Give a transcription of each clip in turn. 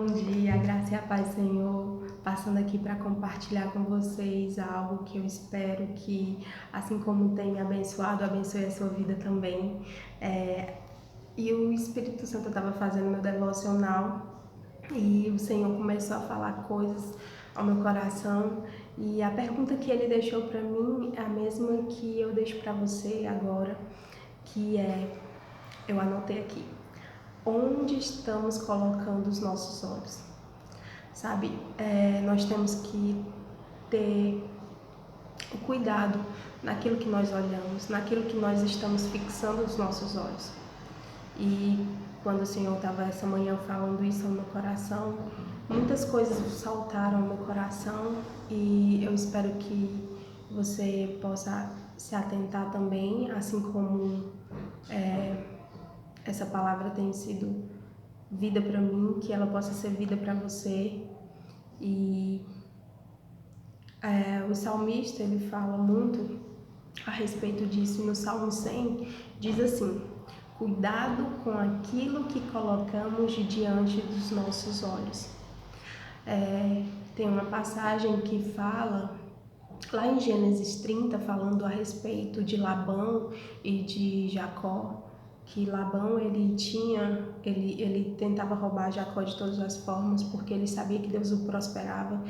bom dia, a graça e a paz, Senhor. Passando aqui para compartilhar com vocês algo que eu espero que, assim como tem me abençoado, abençoe a sua vida também. E o Espírito Santo estava fazendo meu devocional e o Senhor começou a falar coisas ao meu coração. E a pergunta que ele deixou para mim é a mesma que eu deixo para você agora, que eu anotei aqui. Onde estamos colocando os nossos olhos? Sabe, nós temos que ter o cuidado naquilo que nós olhamos, naquilo que nós estamos fixando os nossos olhos. E quando o Senhor estava essa manhã falando isso ao meu coração, muitas coisas saltaram ao meu coração e eu espero que você possa se atentar também, assim como essa palavra tem sido vida para mim, que ela possa ser vida para você. E o salmista, ele fala muito a respeito disso. No Salmo 100 diz assim: cuidado com aquilo que colocamos diante dos nossos olhos. Tem uma passagem que fala lá em Gênesis 30, falando a respeito de Labão e de Jacó, que Labão ele tentava roubar Jacó de todas as formas, porque ele sabia que Deus o prosperava.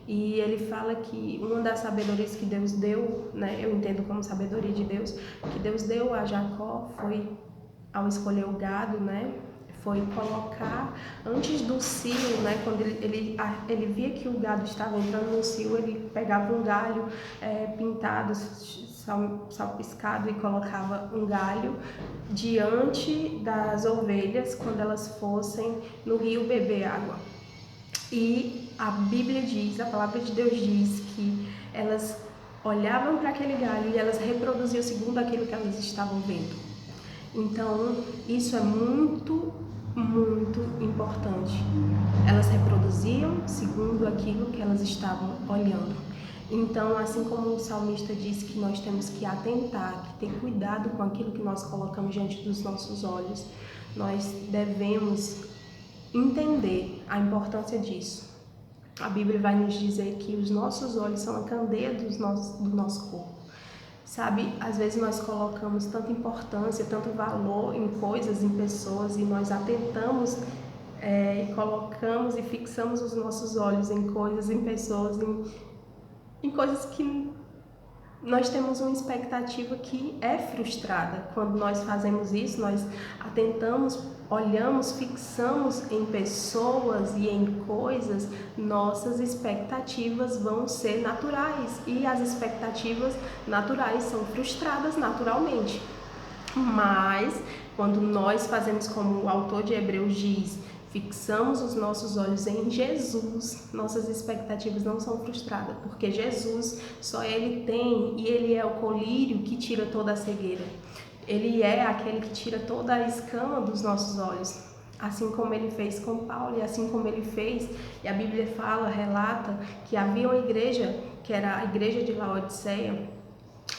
E ele fala que uma das sabedorias que Deus deu, né, eu entendo como sabedoria de Deus, que Deus deu a Jacó foi, ao escolher o gado, né, foi colocar antes do cio, né, quando ele via que o gado estava entrando no cio, ele pegava um galho pintado, salpiscado, e colocava um galho diante das ovelhas quando elas fossem no rio beber água. E a Bíblia diz, a palavra de Deus diz que elas olhavam para aquele galho e elas reproduziam segundo aquilo que elas estavam vendo. Então, isso é muito, muito importante. Elas reproduziam segundo aquilo que elas estavam olhando. Então, assim como o salmista diz que nós temos que atentar, que ter cuidado com aquilo que nós colocamos diante dos nossos olhos, nós devemos entender a importância disso. A Bíblia vai nos dizer que os nossos olhos são a candeia do nosso corpo. Sabe, às vezes nós colocamos tanta importância, tanto valor em coisas, em pessoas, e nós atentamos e colocamos e fixamos os nossos olhos em coisas, em pessoas, em coisas que nós temos uma expectativa que é frustrada. Quando nós fazemos isso, nós atentamos, olhamos, fixamos em pessoas e em coisas, nossas expectativas vão ser naturais, e as expectativas naturais são frustradas naturalmente. Mas quando nós fazemos como o autor de Hebreus diz, fixamos os nossos olhos em Jesus, nossas expectativas não são frustradas, porque Jesus, só Ele tem, e Ele é o colírio que tira toda a cegueira. Ele é aquele que tira toda a escama dos nossos olhos, assim como Ele fez com Paulo, e assim como Ele fez, e a Bíblia fala, relata, que havia uma igreja, que era a igreja de Laodiceia,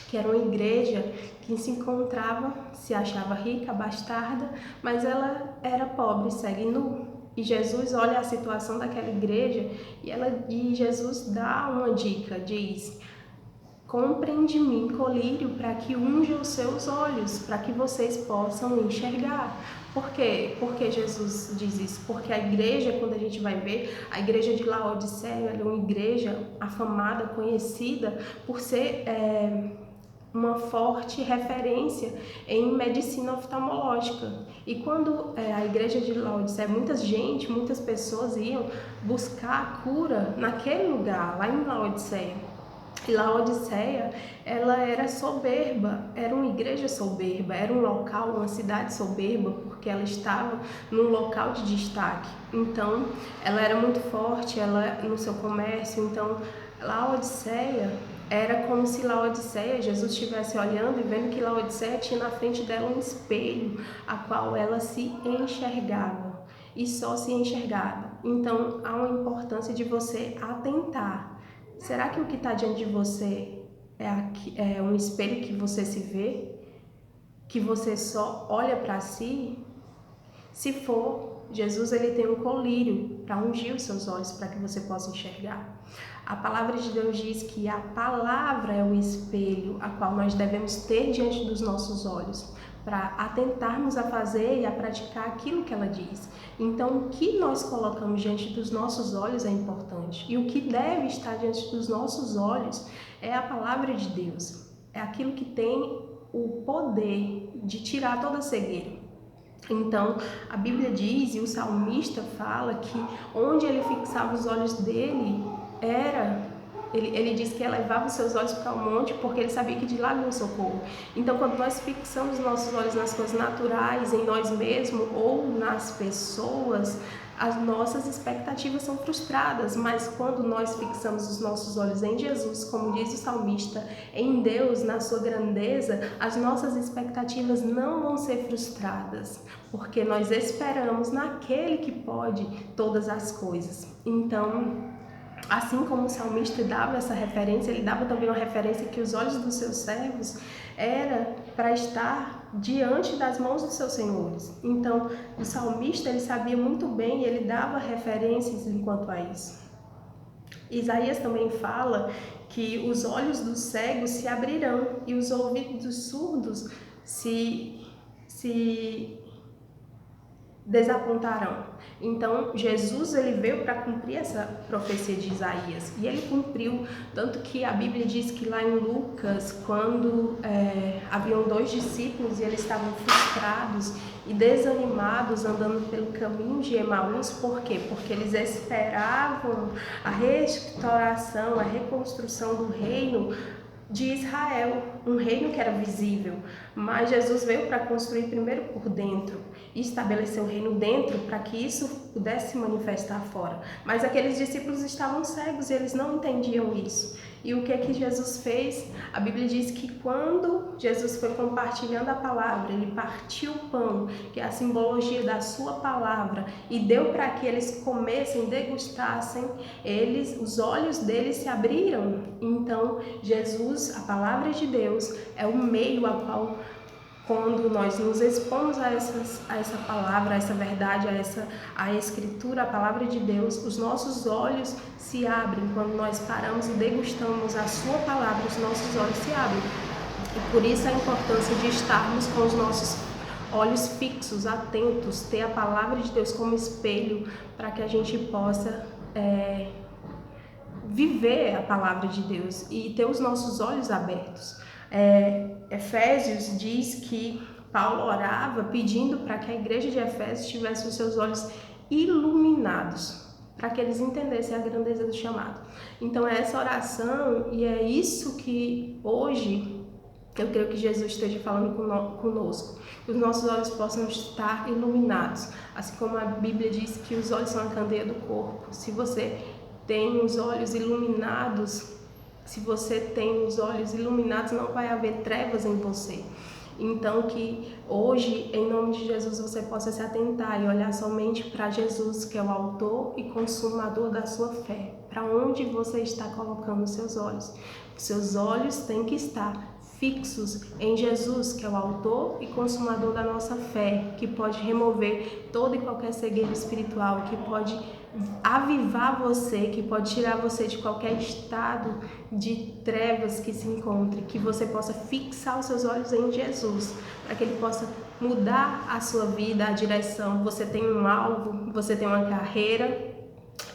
que era uma igreja que se encontrava, se achava rica, bastarda, mas ela era pobre, cega e nu. E Jesus olha a situação daquela igreja e Jesus dá uma dica, diz: comprem de mim colírio para que unja os seus olhos, para que vocês possam enxergar. Por quê? Porque Jesus diz isso? Porque a igreja, quando a gente vai ver, a igreja de Laodiceia é uma igreja afamada, conhecida por ser uma forte referência em medicina oftalmológica. E quando a igreja de Laodiceia, muitas pessoas iam buscar a cura naquele lugar, lá em Laodiceia. E Laodiceia, ela era soberba, era uma igreja soberba, era um local, uma cidade soberba, porque ela estava num local de destaque. Então, ela era muito forte, ela no seu comércio. Então, Laodiceia era como se Laodiceia, Jesus estivesse olhando e vendo que Laodiceia tinha na frente dela um espelho, a qual ela se enxergava, e só se enxergava. Então, há uma importância de você atentar. Será que o que está diante de você é um espelho que você se vê? Que você só olha para si? Se for, Jesus ele tem um colírio para ungir os seus olhos, para que você possa enxergar. A palavra de Deus diz que a palavra é o espelho a qual nós devemos ter diante dos nossos olhos, para atentarmos a fazer e a praticar aquilo que ela diz. Então, o que nós colocamos diante dos nossos olhos é importante. E o que deve estar diante dos nossos olhos é a palavra de Deus. É aquilo que tem o poder de tirar toda a cegueira. Então, a Bíblia diz, e o salmista fala, que onde ele fixava os olhos dele ele diz que elevava os seus olhos para o monte, porque ele sabia que de lá vinha o socorro. Então, quando nós fixamos nossos olhos nas coisas naturais, em nós mesmos ou nas pessoas, as nossas expectativas são frustradas. Mas quando nós fixamos os nossos olhos em Jesus, como diz o salmista, em Deus, na sua grandeza, as nossas expectativas não vão ser frustradas, porque nós esperamos naquele que pode todas as coisas. Então, assim como o salmista dava essa referência, ele dava também uma referência que os olhos dos seus servos era para estar diante das mãos dos seus senhores. Então, o salmista ele sabia muito bem, ele dava referências enquanto a isso. Isaías também fala que os olhos dos cegos se abrirão e os ouvidos dos surdos se desapontarão. Então, Jesus ele veio para cumprir essa profecia de Isaías e ele cumpriu, tanto que a Bíblia diz que lá em Lucas, quando haviam 2 discípulos e eles estavam frustrados e desanimados andando pelo caminho de Emaús, por quê? Porque eles esperavam a restauração, a reconstrução do reino de Israel, um reino que era visível, mas Jesus veio para construir primeiro por dentro e estabelecer o reino dentro para que isso pudesse se manifestar fora. Mas aqueles discípulos estavam cegos e eles não entendiam isso. E o que Jesus fez? A Bíblia diz que quando Jesus foi compartilhando a palavra, ele partiu o pão, que é a simbologia da sua palavra, e deu para que eles comessem, degustassem, os olhos deles se abriram. Então, Jesus, a palavra de Deus, é o meio a qual, quando nós nos expomos a essa palavra, a essa verdade, a escritura, a palavra de Deus, os nossos olhos se abrem. Quando nós paramos e degustamos a sua palavra, os nossos olhos se abrem. E por isso a importância de estarmos com os nossos olhos fixos, atentos, ter a palavra de Deus como espelho para que a gente possa viver a palavra de Deus e ter os nossos olhos abertos. Efésios diz que Paulo orava pedindo para que a igreja de Efésios tivesse os seus olhos iluminados, para que eles entendessem a grandeza do chamado. Então é essa oração e é isso que hoje eu creio que Jesus esteja falando conosco, que os nossos olhos possam estar iluminados, assim como a Bíblia diz que os olhos são a candeia do corpo. Se você tem os olhos iluminados, não vai haver trevas em você. Então que hoje, em nome de Jesus, você possa se atentar e olhar somente para Jesus, que é o autor e consumador da sua fé. Para onde você está colocando os seus olhos? Os seus olhos têm que estar fixos em Jesus, que é o autor e consumador da nossa fé, que pode remover toda e qualquer cegueira espiritual, que pode avivar você, que pode tirar você de qualquer estado de trevas que se encontre, que você possa fixar os seus olhos em Jesus, para que ele possa mudar a sua vida, a direção. Você tem um alvo, você tem uma carreira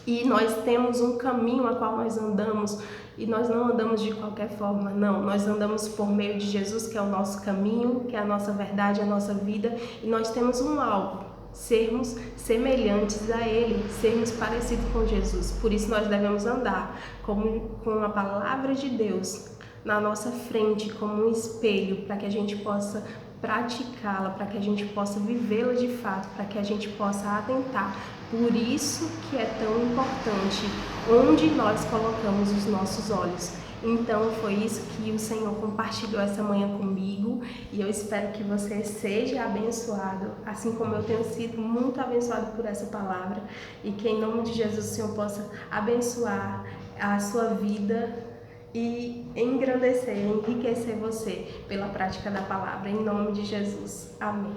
e nós temos um caminho a qual nós andamos. E nós não andamos de qualquer forma, não. Nós andamos por meio de Jesus, que é o nosso caminho, que é a nossa verdade, a nossa vida. E nós temos um alvo, sermos semelhantes a Ele, sermos parecidos com Jesus. Por isso nós devemos andar com a palavra de Deus na nossa frente, como um espelho, para que a gente possa praticá-la, para que a gente possa vivê-la de fato, para que a gente possa atentar. Por isso que é tão importante onde nós colocamos os nossos olhos. Então foi isso que o Senhor compartilhou essa manhã comigo e eu espero que você seja abençoado, assim como eu tenho sido muito abençoado por essa palavra, e que em nome de Jesus o Senhor possa abençoar a sua vida e engrandecer, enriquecer você pela prática da palavra, em nome de Jesus. Amém.